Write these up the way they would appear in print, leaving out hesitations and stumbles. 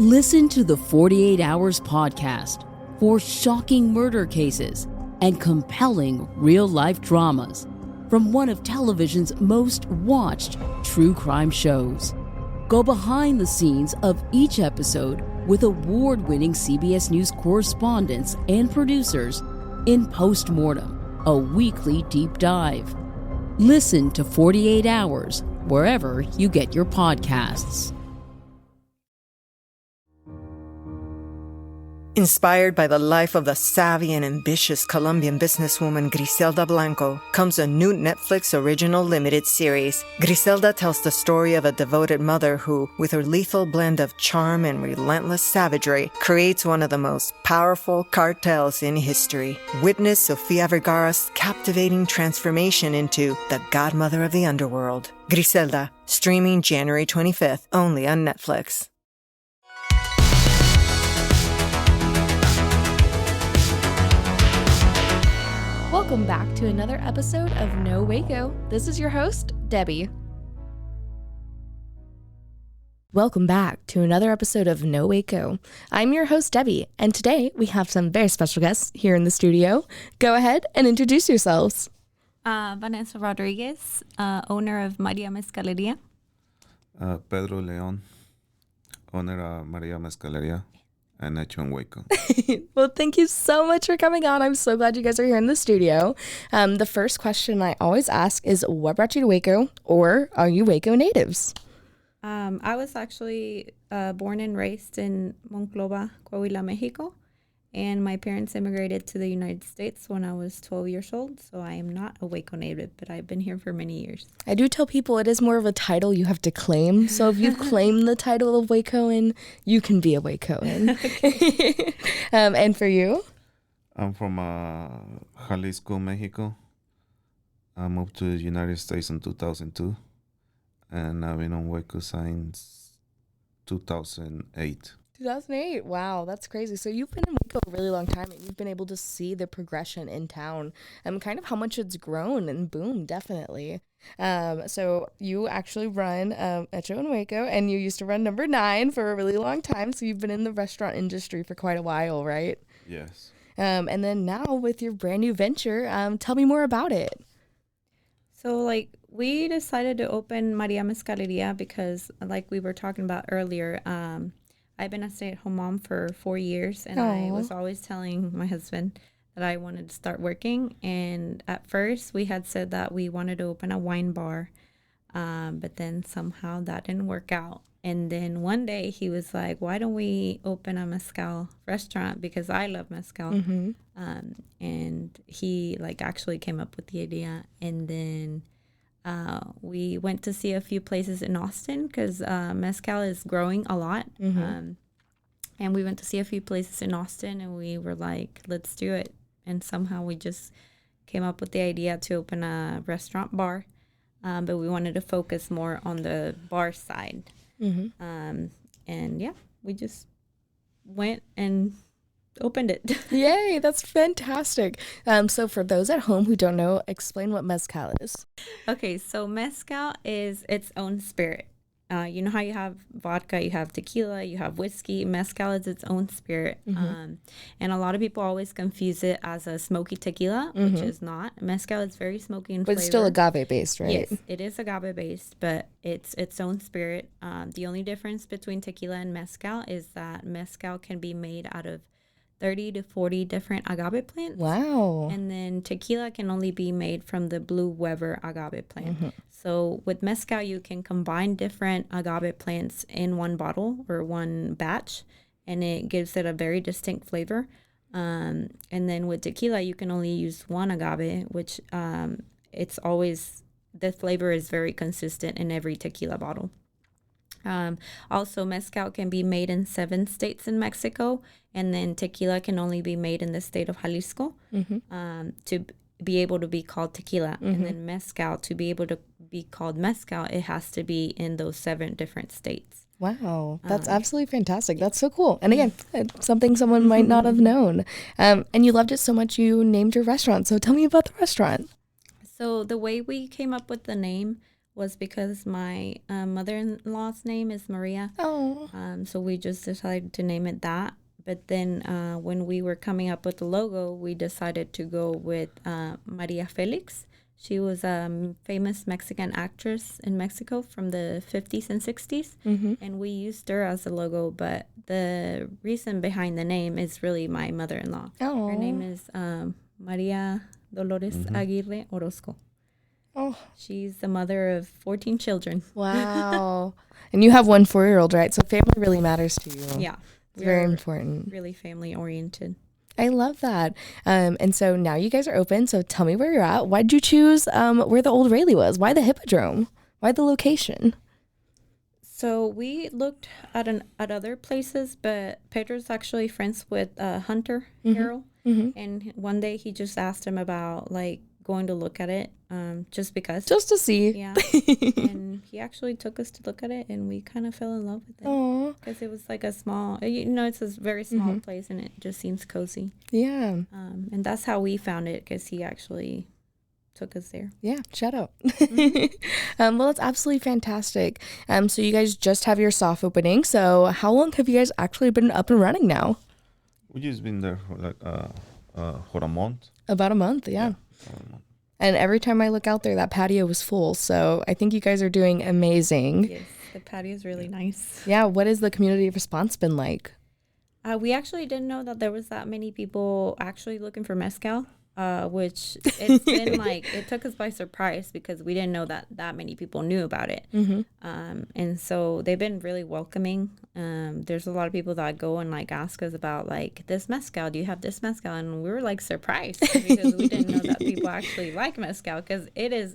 Listen to the 48 Hours podcast for shocking murder cases and compelling real-life dramas from one of television's most watched true crime shows. Go behind the scenes of each episode with award-winning CBS News correspondents and producers in Postmortem, a weekly deep dive. Listen to 48 Hours wherever you get your podcasts. Inspired by the life of the savvy and ambitious Colombian businesswoman Griselda Blanco comes a new Netflix original limited series. Griselda tells the story of a devoted mother who, with her lethal blend of charm and relentless savagery, creates one of the most powerful cartels in history. Witness Sofia Vergara's captivating transformation into the godmother of the underworld. Griselda, streaming January 25th, only on Netflix. Welcome back to another episode of No Waco. This is your host, Debbie. Welcome back to another episode of No Waco. I'm your host, Debbie, and today we have some very special guests here in the studio. Go ahead and introduce yourselves. Vanessa Rodriguez, owner of Maria Mezcaleria. Pedro Leon, owner of Maria Mezcaleria. And Hecho in Waco. Well, thank you so much for coming on. I'm so glad you guys are here in the studio. The first question I always ask is, what brought you to Waco, or are you Waco natives? I was actually born and raised in Monclova, Coahuila, Mexico. And my parents immigrated to the United States when I was 12 years old. So I am not a Waco native, but I've been here for many years. I do tell people it is more of a title you have to claim. So if you claim the title of Wacoan, you can be a Wacoan. And for you? I'm from Jalisco, Mexico. I moved to the United States in 2002. And I've been on Waco since 2008. 2008. Wow, that's crazy. So you've been in Waco a really long time, and you've been able to see the progression in town and kind of how much it's grown and boomed, definitely. So you actually run Hecho in Waco, and you used to run number 9 for a really long time. So you've been in the restaurant industry for quite a while, right? Yes. And then now with your brand new venture, tell me more about it. So we decided to open Maria Mezcaleria because like we were talking about earlier, I've been a stay-at-home mom for 4 years, and I was always telling my husband that I wanted to start working. And at first, we had said that we wanted to open a wine bar, but then somehow that didn't work out. And then one day, he was like, why don't we open a mezcal restaurant? Because I love mezcal. Mm-hmm. And he actually came up with the idea. And then we went to see a few places in Austin because mezcal is growing a lot. Mm-hmm. And we went to see a few places in Austin, and we were like, let's do it. And somehow we just came up with the idea to open a restaurant bar. But we wanted to focus more on the bar side. Mm-hmm. And yeah, we just went and opened it. Yay, that's fantastic. So for those at home who don't know, explain what mezcal is. Okay, so mezcal is its own spirit. You know how you have vodka, you have tequila, you have whiskey. Mezcal is its own spirit. Mm-hmm. And a lot of people always confuse it as a smoky tequila, which is not. Mezcal is very smoky in flavor. But it's still agave-based, right? Yes, it is agave-based, but it's its own spirit. The only difference between tequila and mezcal is that mezcal can be made out of 30 to 40 different agave plants. Wow. And then tequila can only be made from the blue Weber agave plant. Mm-hmm. So with mezcal, you can combine different agave plants in one bottle or one batch, and it gives it a very distinct flavor. And then with tequila, you can only use one agave, which it's always, the flavor is very consistent in every tequila bottle. Also, mezcal can be made in 7 states in Mexico, and then tequila can only be made in the state of Jalisco to be able to be called tequila. Mm-hmm. And then mezcal, to be able to be called mezcal, it has to be in those 7 different states. Wow, that's absolutely fantastic. That's so cool. And again, it's something someone might not have known. And you loved it so much you named your restaurant. So tell me about the restaurant. So the way we came up with the name was because my mother-in-law's name is Maria. Oh. So we just decided to name it that. But then when we were coming up with the logo, we decided to go with Maria Felix. She was a famous Mexican actress in Mexico from the 50s and 60s. Mm-hmm. And we used her as a logo. But the reason behind the name is really my mother-in-law. Oh. Her name is Maria Dolores Aguirre Orozco. Oh. She's the mother of 14 children. Wow. And you have 1 4-year-old, right? So family really matters to you. Yeah. It's very important. Really family oriented. I love that. And so now you guys are open. So tell me where you're at. Why did you choose where the old Rayleigh was? Why the Hippodrome? Why the location? So we looked at other places, but Pedro's actually friends with Hunter Harrell. Mm-hmm. And one day he just asked him about like going to look at it, just because. Just to see. Yeah. And he actually took us to look at it, and we kind of fell in love with it. Aww. Because it was like a small, it's a very small place, and it just seems cozy. Yeah. And that's how we found it, because he actually took us there. Yeah, shout out. Well, that's absolutely fantastic. So you guys just have your soft opening. So how long have you guys actually been up and running now? We just been there for like for a month. About a month, yeah. For a month. And every time I look out there, that patio was full. So I think you guys are doing amazing. Yes, the patio is really nice. Yeah, what has the community response been like? We actually didn't know that there was that many people actually looking for mezcal, which it's been like, it took us by surprise because we didn't know that many people knew about it. Mm-hmm. And so they've been really welcoming. There's a lot of people that go and like ask us about like, this mezcal, do you have this mezcal? And we were like surprised because we didn't know that people actually like mezcal, because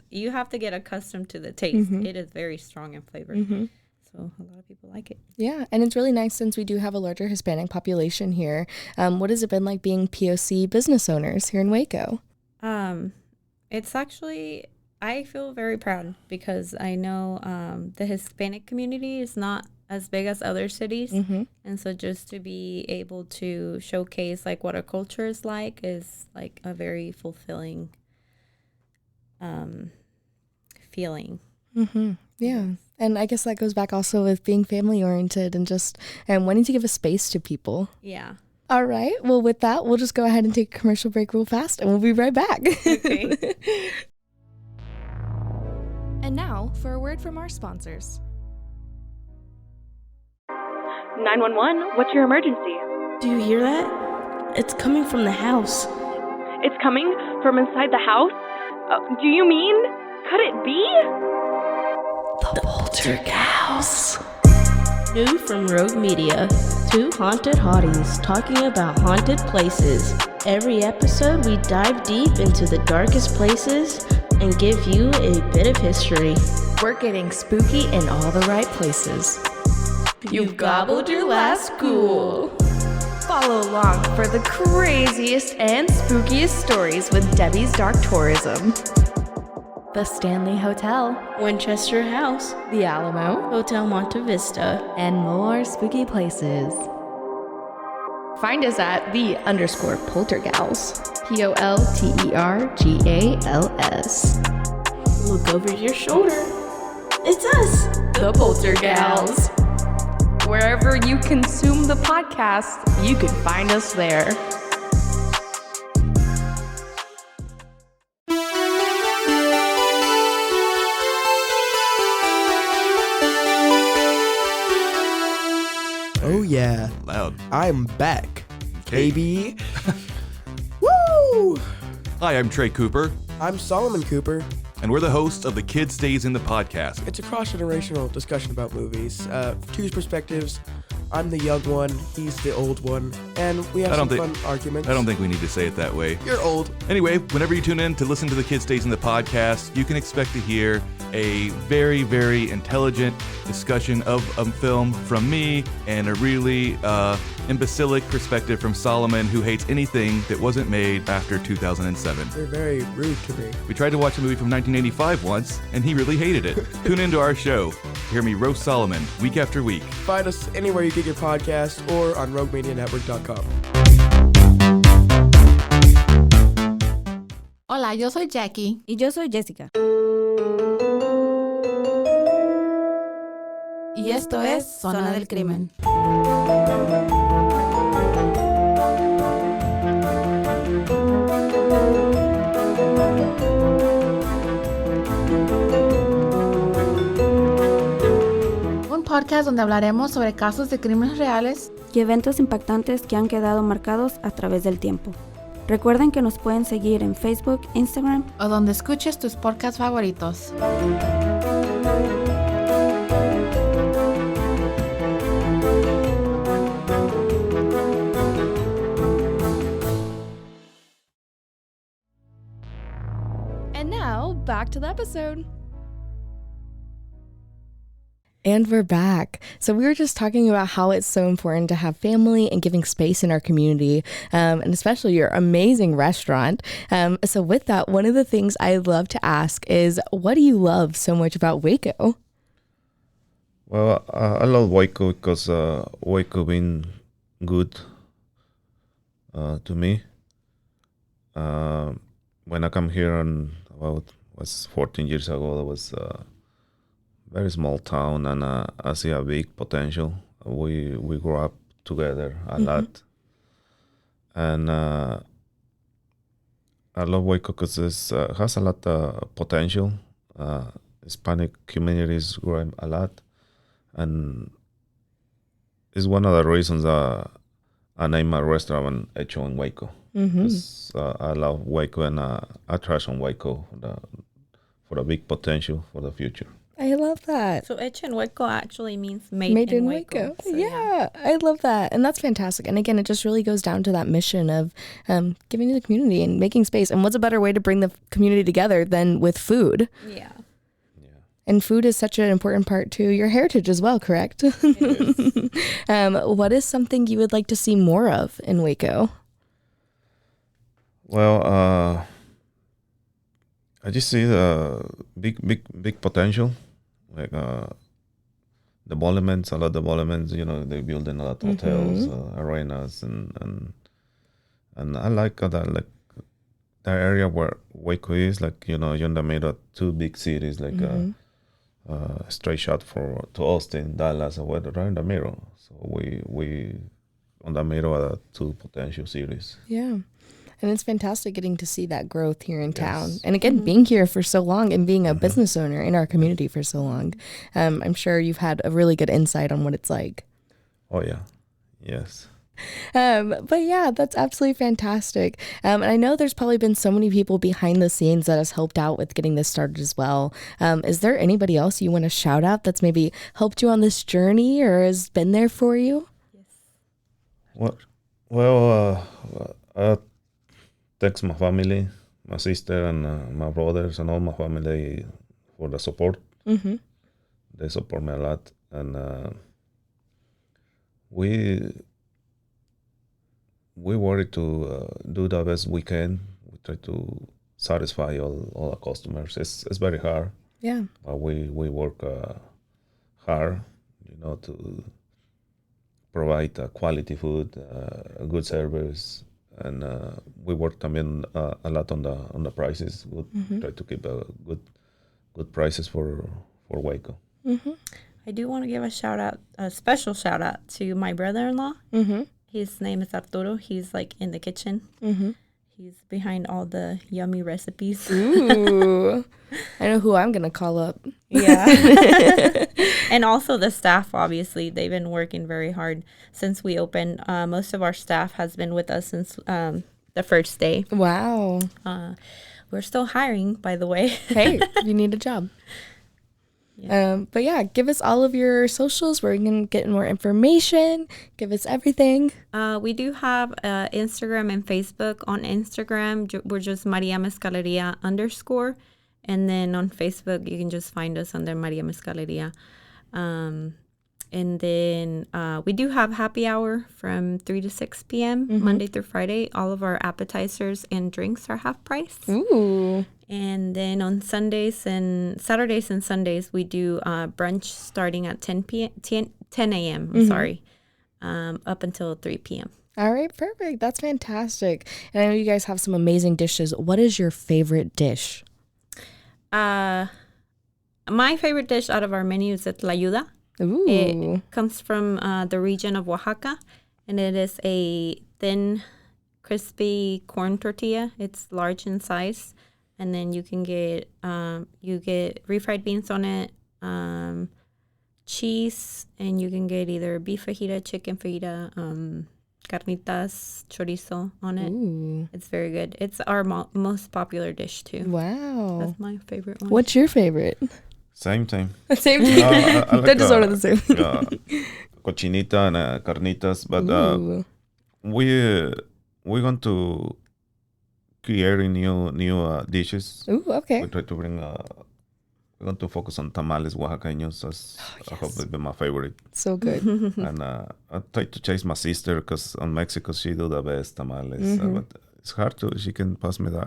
you have to get accustomed to the taste. Mm-hmm. It is very strong in flavor. Mm-hmm. So a lot of people like it. Yeah, and it's really nice since we do have a larger Hispanic population here. What has it been like being POC business owners here in Waco? It's actually, I feel very proud because I know the Hispanic community is not as big as other cities. Mm-hmm. And so just to be able to showcase like what our culture is like is like a very fulfilling feeling. Mm-hmm. Yeah. And I guess that goes back also with being family oriented and just wanting to give a space to people. Yeah. All right. Well, with that, we'll just go ahead and take a commercial break real fast and we'll be right back. Okay. And now for a word from our sponsors. 911, what's your emergency? Do you hear that? It's coming from the house. It's coming from inside the house? Do you mean, could it be? The Poltergeist. New from Rogue Media. 2 haunted hotties talking about haunted places. Every episode we dive deep into the darkest places and give you a bit of history. We're getting spooky in all the right places. You've gobbled your last ghoul. Follow along for the craziest and spookiest stories with Debbie's Dark Tourism. The Stanley Hotel, Winchester House, The Alamo, Hotel Monte Vista, and more spooky places. Find us at _Poltergals. POLTERGALS. Look over your shoulder. It's us, The Poltergals. Wherever you consume the podcast, you can find us there. Oh yeah, Loud. I'm back, Okay. baby. Woo! Hi, I'm Trey Cooper, I'm Solomon Cooper. and we're the hosts of the Kid Stays in the podcast. It's a cross-generational discussion about movies. Two perspectives. I'm the young one, he's the old one, and we have I some don't fun arguments. I don't think we need to say it that way. You're old. Anyway, whenever you tune in to listen to the Kid Stays in the podcast, you can expect to hear a very, very intelligent discussion of a film from me and a really imbecilic perspective from Solomon, who hates anything that wasn't made after 2007. You're very rude to me. We tried to watch a movie from 1985 once, and he really hated it. Tune into our show. Hear me roast Solomon week after week. Find us anywhere you get your podcast or on roguemedianetwork.com. Hola, yo soy Jackie. Y yo soy Jessica. Y esto es Zona del Crimen. Un podcast donde hablaremos sobre casos de crímenes reales y eventos impactantes que han quedado marcados a través del tiempo. Recuerden que nos pueden seguir en Facebook, Instagram o donde escuches tus podcasts favoritos. And now, back to the episode. And we're back. So we were just talking about how it's so important to have family and giving space in our community, and especially your amazing restaurant. So with that, one of the things I'd love to ask is, what do you love so much about Waco? Well, I love Waco because Waco been good to me. When I come here was 14 years ago, that was very small town, and I see a big potential. We grew up together a lot, and I love Waco because it has a lot of potential. Hispanic community is growing a lot, and it's one of the reasons I named my restaurant Hecho in Waco. I love Waco, and I trust on Waco for the big potential for the future. I love that. So Hecho en Waco actually means made in Waco. So, yeah, I love that. And that's fantastic. And again, it just really goes down to that mission of giving to the community and making space. And what's a better way to bring the community together than with food? Yeah. And food is such an important part to your heritage as well, correct? What is something you would like to see more of in Waco? Well, I just see the big potential. Like developments, a lot of developments. They're building a lot of hotels, arenas, and I like that area where Waco is. You're in the middle of two big cities, straight shot to Austin, Dallas, or right in the middle. So we on the middle of the two potential cities. Yeah. And it's fantastic getting to see that growth here in town. And again, being here for so long and being a business owner in our community for so long. I'm sure you've had a really good insight on what it's like. Oh, yeah. Yes. But yeah, that's absolutely fantastic. And I know there's probably been so many people behind the scenes that has helped out with getting this started as well. Is there anybody else you want to shout out that's maybe helped you on this journey or has been there for you? Yes. Thanks my family, my sister, and my brothers, and all my family for the support. They support me a lot, and we worry to do the best we can. We try to satisfy all the customers. It's very hard. Yeah. But we work hard, to provide quality food, good service. And we work también a lot on the prices. We try to keep good prices for Waco. I do want to give a special shout out to my brother-in-law. His name is Arturo. He's in the kitchen. He's behind all the yummy recipes. Ooh, I know who I'm gonna call up. Yeah. And also the staff, obviously, they've been working very hard since we opened. Most of our staff has been with us since the first day. Wow. We're still hiring, by the way. Hey, you need a job. Yeah. But yeah, give us all of your socials where you can get more information. Give us everything. We do have Instagram and Facebook. On Instagram, we're just Maria Mezcaleria _. And then on Facebook, you can just find us under Maria Mezcaleria. And then we do have happy hour from 3 to 6 p.m. Monday through Friday. All of our appetizers and drinks are half price. Ooh. And then on Saturdays and Sundays, we do brunch starting at 10 a.m. Up until 3 p.m. All right, perfect. That's fantastic. And I know you guys have some amazing dishes. What is your favorite dish? My favorite dish out of our menu is tlayuda. Ooh. It comes from the region of Oaxaca, and it is a thin, crispy corn tortilla. It's large in size, and then you can get refried beans on it, cheese, and you can get either beef fajita, chicken fajita, carnitas, chorizo on it. Ooh. It's very good. It's our most popular dish too. Wow. That's my favorite one. What's your favorite? Same time. Same. I like, They're just one of the same. Cochinita and carnitas, but we're going to create new dishes. Ooh, okay. We try to bring. We're going to focus on tamales oaxaqueños. I hope they'll be my favorite. So good. And I try to chase my sister because on Mexico she do the best tamales. But it's hard to. She can pass me the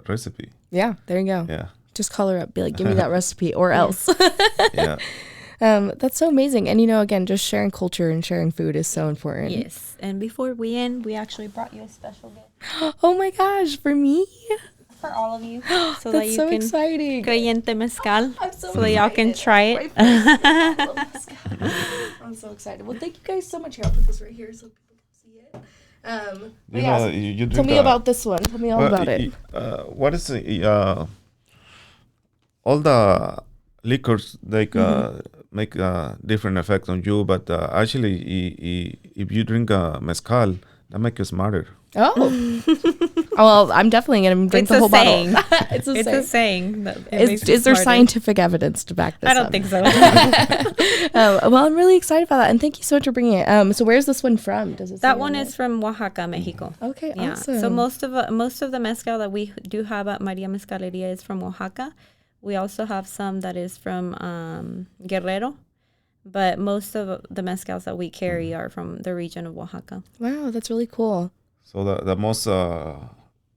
recipe. Yeah, there you go. Yeah. Just call her up. Be like, give me that recipe or else. Yeah. That's so amazing. And, again, just sharing culture and sharing food is so important. Yes. And before we end, we actually brought you a special gift. Oh, my gosh. For me? For all of you. So That's so exciting. Creyente mezcal. I'm so that y'all can try it. I'm so excited. Well, thank you guys so much. Here, I'll put this right here so people can see it. You tell me about this one. Tell me all about it. What is all the liquors make different effects on you, but actually, if you drink mezcal, that makes you smarter. Oh. Well, I'm definitely going to drink the whole bottle. It's a saying. Is there scientific evidence to back this up? I don't think so. Well, I'm really excited about that, and thank you so much for bringing it. So where's this one from? Does it? That one is from Oaxaca, Mexico. Okay, yeah. awesome. So most of the mezcal that we do have at Maria Mezcaleria is from Oaxaca. We also have some that is from Guerrero, but most of the mezcals that we carry are from the region of Oaxaca. Wow, that's really cool. So the most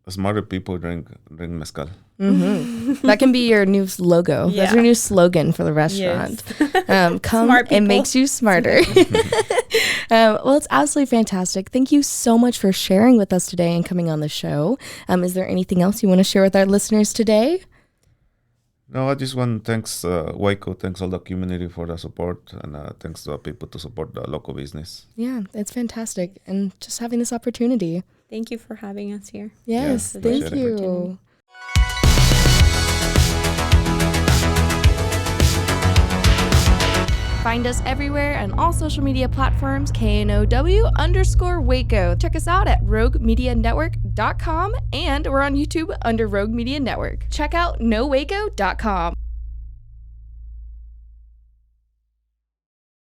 smarter people drink mezcal. Mm-hmm. That can be your new logo. Yeah. That's your new slogan for the restaurant. Yes. Come, it makes you smarter. Well, it's absolutely fantastic. Thank you so much for sharing with us today and coming on the show. Is there anything else you want to share with our listeners today? No, I just want to thanks Waco, thanks all the community for the support, and thanks to the people to support the local business. Yeah, it's fantastic, and just having this opportunity. Thank you for having us here. Yes, thank you. Find us everywhere on all social media platforms, KNOW_Waco. Check us out at roguemedianetwork.com, and we're on YouTube under Rogue Media Network. Check out nowaco.com.